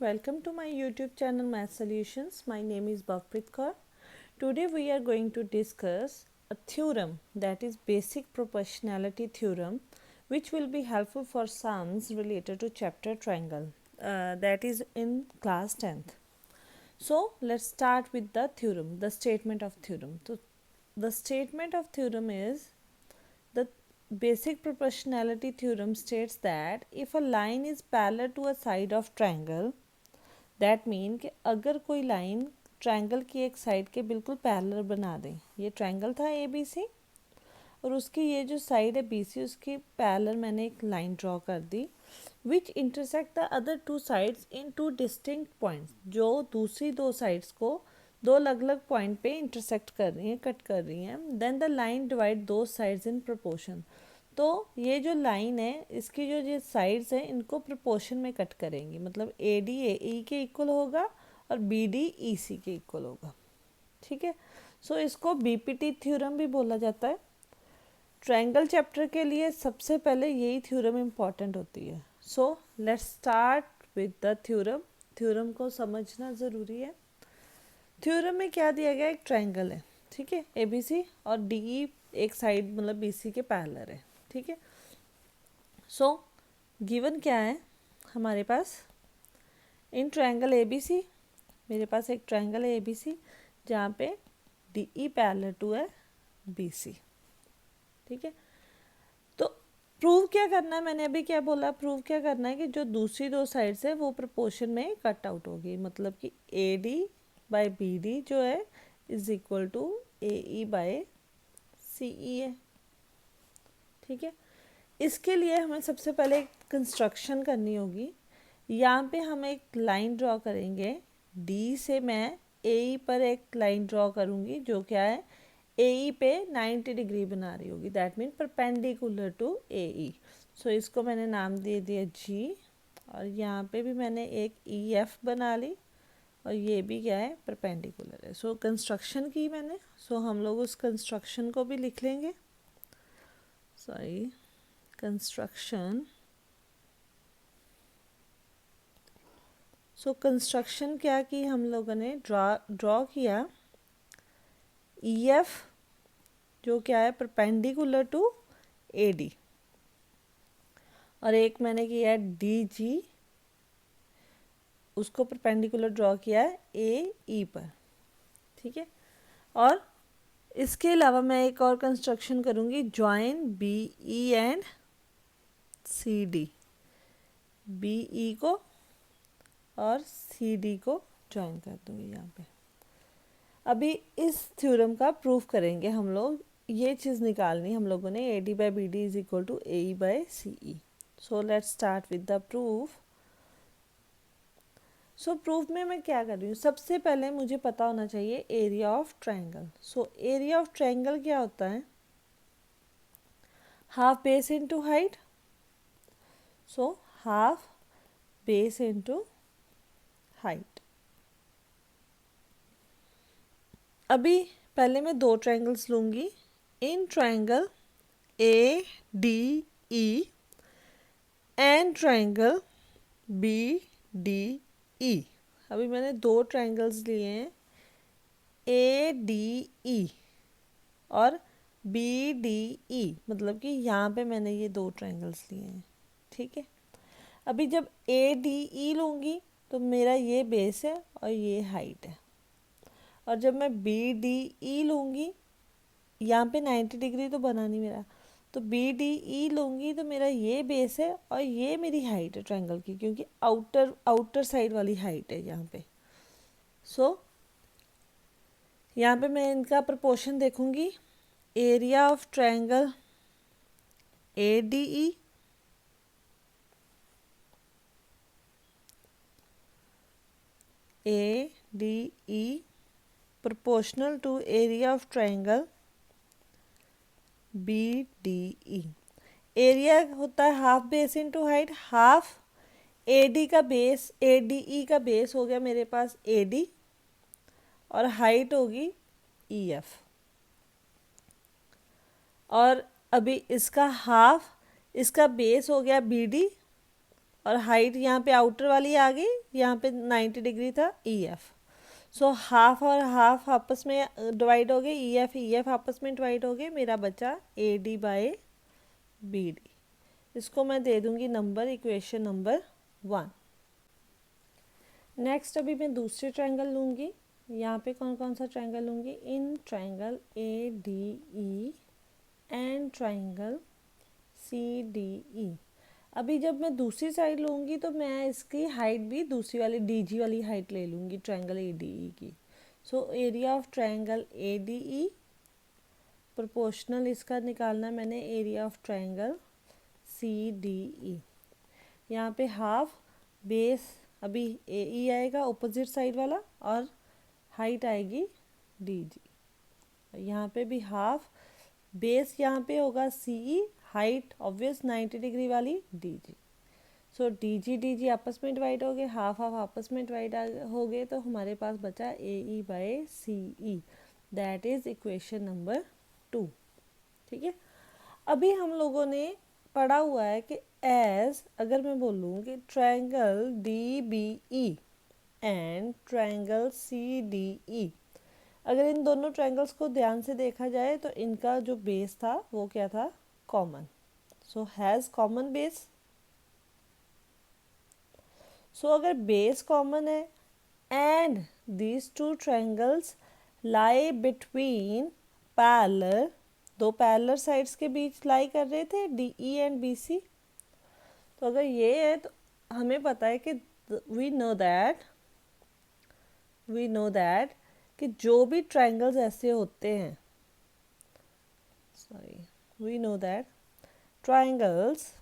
welcome to my YouTube channel Math Solutions. My name is Bhavpreet Kaur. Today we are going to discuss a theorem, that is basic proportionality theorem, which will be helpful for sums related to chapter triangle, that is in class 10th. So let's start with the theorem, the statement of theorem. So the statement of theorem is, the basic proportionality theorem states that if a line is parallel to a side of triangle, that mean कि अगर कोई line triangle की एक side के बिल्कुल parallel बना दें, ये ट्रायंगल था ए बी सी और उसकी ये जो साइड है बी सी उसकी पैरेलल मैंने एक लाइन ड्रॉ कर दी, which intersect the other two sides in two distinct points, जो दूसरी दो साइड्स को दो अलग अलग पॉइंट पे इंटरसेक्ट कर रही हैं, कट कर रही हैं. देन द लाइन डिवाइड दो साइड्स इन प्रोपोर्शन. तो ये जो लाइन है इसकी जो ये साइड्स हैं इनको प्रोपोर्शन में कट करेंगी, मतलब ए डी ए ई के इक्वल होगा और बी डी ई सी के इक्वल होगा. ठीक है, सो इसको बीपीटी थ्योरम भी बोला जाता है. ट्रायंगल चैप्टर के लिए सबसे पहले यही थ्योरम इम्पॉर्टेंट होती है. सो let's start with the theorem. Theorem को समझना ज़रूरी है. थ्योरम में क्या दिया गया, एक ट्रायंगल है, ठीक है, ए बी सी और डी ई एक साइड मतलब बी सी के पैरेलल है. ठीक है, सो गिवन क्या है हमारे पास, इन ट्रायंगल ए बी सी, मेरे पास एक ट्रायंगल है ए बी सी जहाँ पे डी ई पैरेलल टू है बी सी. ठीक है, तो प्रूव क्या करना है, मैंने अभी क्या बोला, प्रूव क्या करना है कि जो दूसरी दो साइड्स है वो प्रोपोर्शन में कट आउट होगी, मतलब कि A D by B D जो है is equal to A E by C E है. ठीक है, इसके लिए हमें सबसे पहले एक कंस्ट्रक्शन करनी होगी. यहाँ पे हम एक लाइन ड्रॉ करेंगे, डी से मैं ए ई पर एक लाइन ड्रॉ करूँगी जो क्या है ए ई पे 90 डिग्री बना रही होगी, that mean perpendicular to A ई. सो इसको मैंने नाम दे दिया जी, और यहाँ पे भी मैंने एक ई एफ बना ली और ये भी क्या है परपेंडिकुलर है. सो कंस्ट्रक्शन की मैंने, सो हम लोग उस कंस्ट्रक्शन को भी लिख लेंगे. Sorry, construction. सो कंस्ट्रक्शन क्या की हम लोगों ने ड्रॉ किया, ई एफ जो क्या है परपेंडिकुलर टू ए डी, और एक मैंने किया डी जी, उसको परपेंडिकुलर ड्रॉ किया है ए ई पर. ठीक है, और इसके अलावा मैं एक और कंस्ट्रक्शन करूँगी, join B E and C D, B E को और सी डी को ज्वाइन कर दूँगी यहाँ पे. अभी इस थ्योरम का प्रूफ करेंगे हम लोग, ये चीज़ निकालनी हम लोगों ने, A D by B D is equal to A E by C E. So let's start with the proof. सो प्रूफ में मैं क्या कर रही हूँ, सबसे पहले मुझे पता होना चाहिए area of triangle. So area of triangle क्या होता है, half base into height. So half base into height. अभी पहले मैं दो ट्रायंगल्स लूँगी, in triangle A D E and triangle B D E. अभी मैंने दो ट्रायंगल्स लिए हैं, ए डी ई और बी डी ई, मतलब कि यहाँ पे मैंने ये दो ट्रायंगल्स लिए हैं. ठीक है, अभी जब ए डी ई लूँगी तो मेरा ये बेस है और ये हाइट है, और जब मैं बी डी ई लूँगी, यहाँ पे 90 डिग्री तो बना नहीं मेरा, तो बी डी ई लूँगी तो मेरा ये बेस है और ये मेरी हाइट है ट्रायंगल की, क्योंकि आउटर साइड वाली हाइट है यहाँ पे. सो यहाँ पे मैं इनका प्रोपोर्शन देखूँगी, area of triangle A D E A D E proportional to area of triangle B D E. Area होता है half base into height, half A D का बेस, ए डी ई का बेस हो गया मेरे पास A D और height होगी E F, और अभी इसका हाफ, इसका बेस हो गया बी डी और हाइट यहाँ पे आउटर वाली आ गई, यहाँ पे 90 डिग्री था EF। सो हाफ और हाफ आपस में डिवाइड हो गए, EF आपस में डिवाइड हो गए, मेरा बचा AD बाय BD। इसको मैं दे दूंगी नंबर, इक्वेशन नंबर 1। नेक्स्ट अभी मैं दूसरे ट्रायंगल लूँगी। यहाँ पे कौन कौन सा ट्रायंगल लूँगी? In triangle ADE and triangle CDE। अभी जब मैं दूसरी साइड लूँगी तो मैं इसकी हाइट भी दूसरी वाली DG वाली हाइट ले लूँगी ट्रायंगल ADE की। सो area of triangle ADE proportional इसका निकालना मैंने एरिया ऑफ ट्रायंगल CDE। यहाँ पे हाफ बेस अभी AE आएगा ऑपोजिट साइड वाला, और हाइट आएगी DG। यहाँ पे भी हाफ बेस यहाँ पे होगा CE, हाइट ऑब्वियस 90 डिग्री वाली DG। सो DG आपस में डिवाइड हो गए, हाफ हाफ आपस में डिवाइड हो गए, तो हमारे पास बचा AE by CE, that is equation number 2। ठीक है, अभी हम लोगों ने पढ़ा हुआ है कि एज अगर मैं बोलूँ कि triangle DBE and triangle CDE, अगर इन दोनों ट्रायंगल्स को ध्यान से देखा जाए तो इनका जो बेस था वो क्या था? Common. So has common base. So अगर बेस कॉमन है and these two triangles lie between parallel, दो पैरेलल साइड्स के बीच लाई कर रहे थे DE एंड BC, तो अगर ये है तो हमें पता है कि वी नो दैट कि जो भी ट्रायंगल्स ऐसे होते हैं, we know that triangles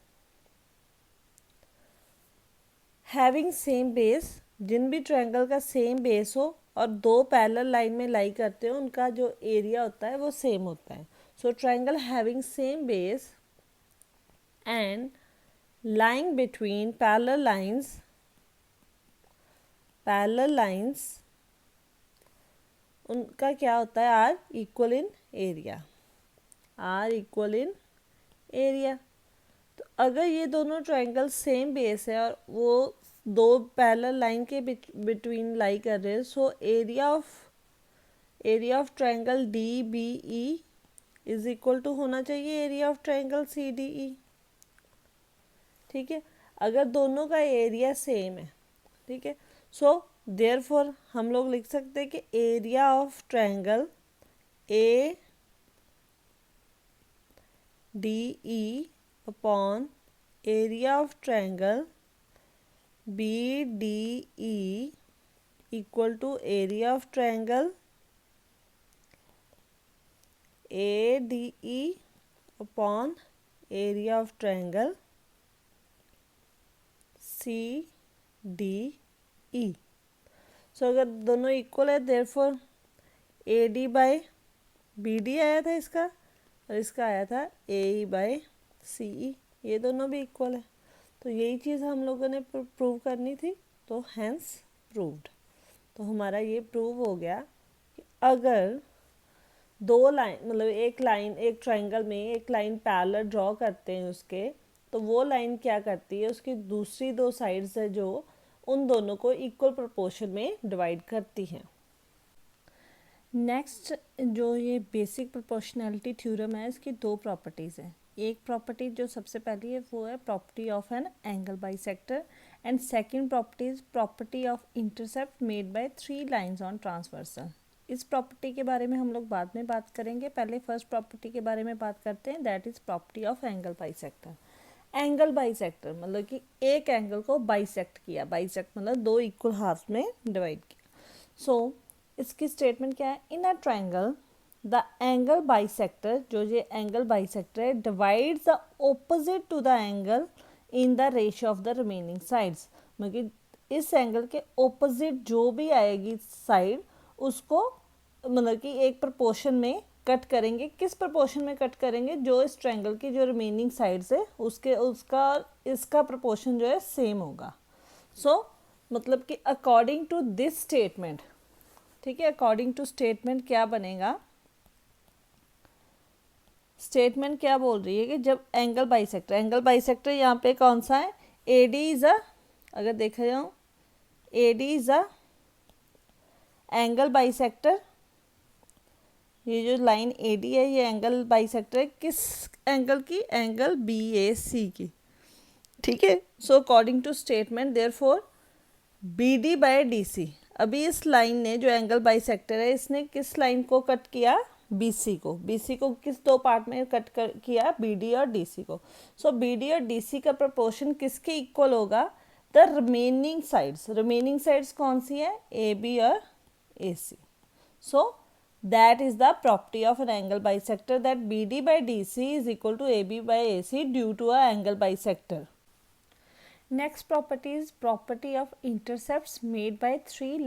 having same base, जिन भी ट्रायंगल का सेम बेस हो और दो पैरेलल लाइन में लाई करते हो, उनका जो एरिया होता है वो सेम होता है। So triangle having same base and lying between parallel lines उनका क्या होता है? Are equal in area. तो अगर ये दोनों ट्रायंगल सेम बेस है और वो दो पैरेलल लाइन के बिटवीन लाई कर रहे हैं, so area of triangle DBE is equal to होना चाहिए एरिया ऑफ ट्रायंगल CDE। ठीक है, अगर दोनों का एरिया सेम है, ठीक है, सो देयरफॉर हम लोग लिख सकते हैं कि area of triangle ADE upon area of triangle BDE equal to area of triangle ADE upon area of triangle CDE। So अगर दोनों इक्वल है, देयरफॉर AD बाय BD आया था इसका, और इसका आया था AE बाय CE, ये दोनों भी इक्वल है। तो यही चीज़ हम लोगों ने प्रूव करनी थी, तो हैंस प्रूव्ड। तो हमारा ये प्रूव हो गया कि अगर दो लाइन मतलब एक ट्रायंगल में एक लाइन पैरेलल ड्रॉ करते हैं उसके, तो वो लाइन क्या करती है, उसकी दूसरी दो साइड्स है जो उन दोनों को इक्वल प्रोपोर्शन में डिवाइड करती हैं। नेक्स्ट जो ये बेसिक प्रोपोर्शनैलिटी थ्योरम है, इसकी दो प्रॉपर्टीज़ हैं। एक प्रॉपर्टी जो सबसे पहली है वो है property of an angle bisector, and second property is property of intercept made by 3 lines on transversal. इस प्रॉपर्टी के बारे में हम लोग बाद में बात करेंगे, पहले फर्स्ट प्रॉपर्टी के बारे में बात करते हैं, that is property of angle bisector. Angle bisector मतलब कि एक एंगल को बाइसेक्ट किया, बाइसेक्ट मतलब दो इक्वल हाफ में डिवाइड किया। सो इसकी स्टेटमेंट क्या है? In a triangle the angle bisector, जो ये एंगल बाइसेक्टर है, divides the opposite to the angle in the ratio of the remaining sides, मतलब इस एंगल के ऑपोजिट जो भी आएगी साइड उसको मतलब कि एक प्रोपोर्शन में कट करेंगे। किस प्रोपोर्शन में कट करेंगे? जो इस ट्रायंगल की जो रिमेनिंग साइड्स है उसका इसका प्रोपोर्शन जो है सेम होगा। सो मतलब कि अकॉर्डिंग टू दिस स्टेटमेंट, ठीक है, अकॉर्डिंग टू स्टेटमेंट क्या बनेगा? स्टेटमेंट क्या बोल रही है कि जब एंगल बाइसेक्टर यहाँ पे कौन सा है? AD इज अ, अगर देखा जाऊँ, AD is a angle bisector. ये जो लाइन AD है ये एंगल बाइसेक्टर है, किस एंगल की? एंगल BAC की, ठीक है। So according to statement therefore BD by DC, अभी इस लाइन ने जो एंगल बाइसेक्टर है इसने किस लाइन को कट किया? BC को। BC को किस दो पार्ट में कट किया? BD और DC को। सो BD और DC का प्रपोर्शन किसके इक्वल होगा? The remaining sides. Remaining sides कौन सी है? AB और AC. So that is the property of an angle bisector, that BD by DC is equal to AB by AC due to a angle bisector. Next property is property of intercepts made by three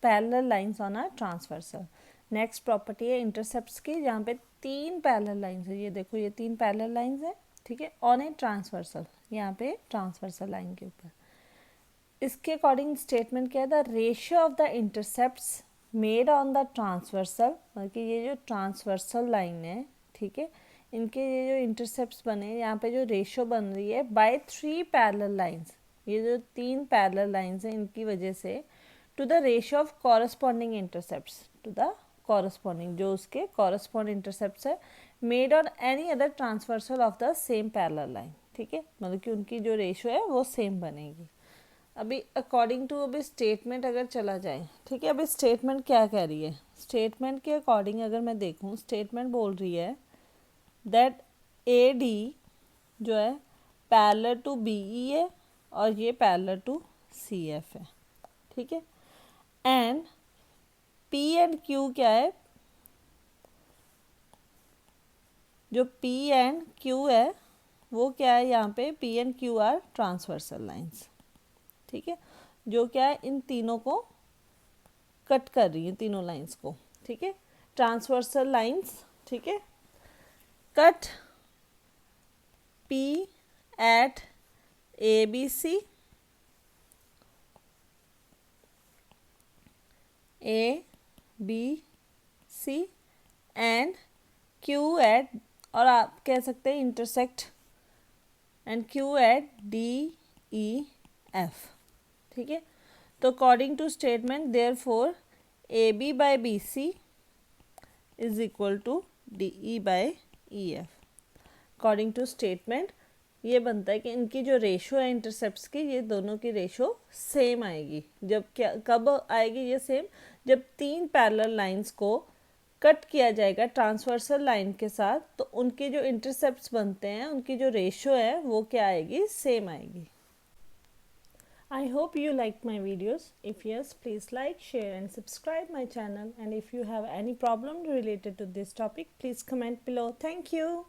parallel lines on a transversal. Next property है intercepts की, जहाँ पे तीन parallel lines है। ये देखो, ये तीन parallel lines है, ठीक है, on a transversal, यहाँ पे transversal line के ऊपर। इसके अकॉर्डिंग स्टेटमेंट क्या है? The ratio of the intercepts made on the transversal, मतलब कि ये जो ट्रांसवर्सल लाइन है, ठीक है, इनके ये जो इंटरसेप्ट्स बने, यहाँ पे जो रेशियो बन रही है बाय थ्री पैरेलल लाइंस, ये जो तीन पैरेलल लाइंस हैं इनकी वजह से, to the ratio of corresponding intercepts, to the corresponding, जो उसके कॉरस्पॉन्ड इंटरसेप्ट्स है made on any other transversal of the same parallel line, ठीक है, मतलब कि उनकी जो रेशियो है वो सेम बनेगी। अभी अकॉर्डिंग टू अभी स्टेटमेंट अगर चला जाए, ठीक है, अभी स्टेटमेंट क्या कह रही है? स्टेटमेंट के अकॉर्डिंग अगर मैं देखूँ, स्टेटमेंट बोल रही है दैट AD जो है पैरेलल टू BE है और ये पैरेलल टू CF है, ठीक है, एंड P एंड Q क्या है? जो P एंड Q है वो क्या है? यहाँ पे P and Q are transversal lines, ठीक है, जो क्या है? इन तीनों को कट कर रही है, तीनों लाइंस को, ठीक है, ट्रांसवर्सल लाइंस, ठीक है, cut P at ABC, ABC and Q at, और आप कह सकते हैं intersect, and Q at DEF, ठीक है। तो according to statement therefore AB by BC is equal to DE by EF। According to statement ये बनता है कि इनकी जो रेशो है इंटरसेप्ट्स की, ये दोनों की रेशो सेम आएगी। जब क्या, कब आएगी ये सेम? जब तीन पैरेलल लाइंस को कट किया जाएगा ट्रांसवर्सल लाइन के साथ, तो उनके जो इंटरसेप्ट्स बनते हैं उनकी जो रेशो है वो क्या आएगी? सेम आएगी। I hope you liked my videos. If yes, please like, share and subscribe my channel. And if you have any problem related to this topic, please comment below. Thank you.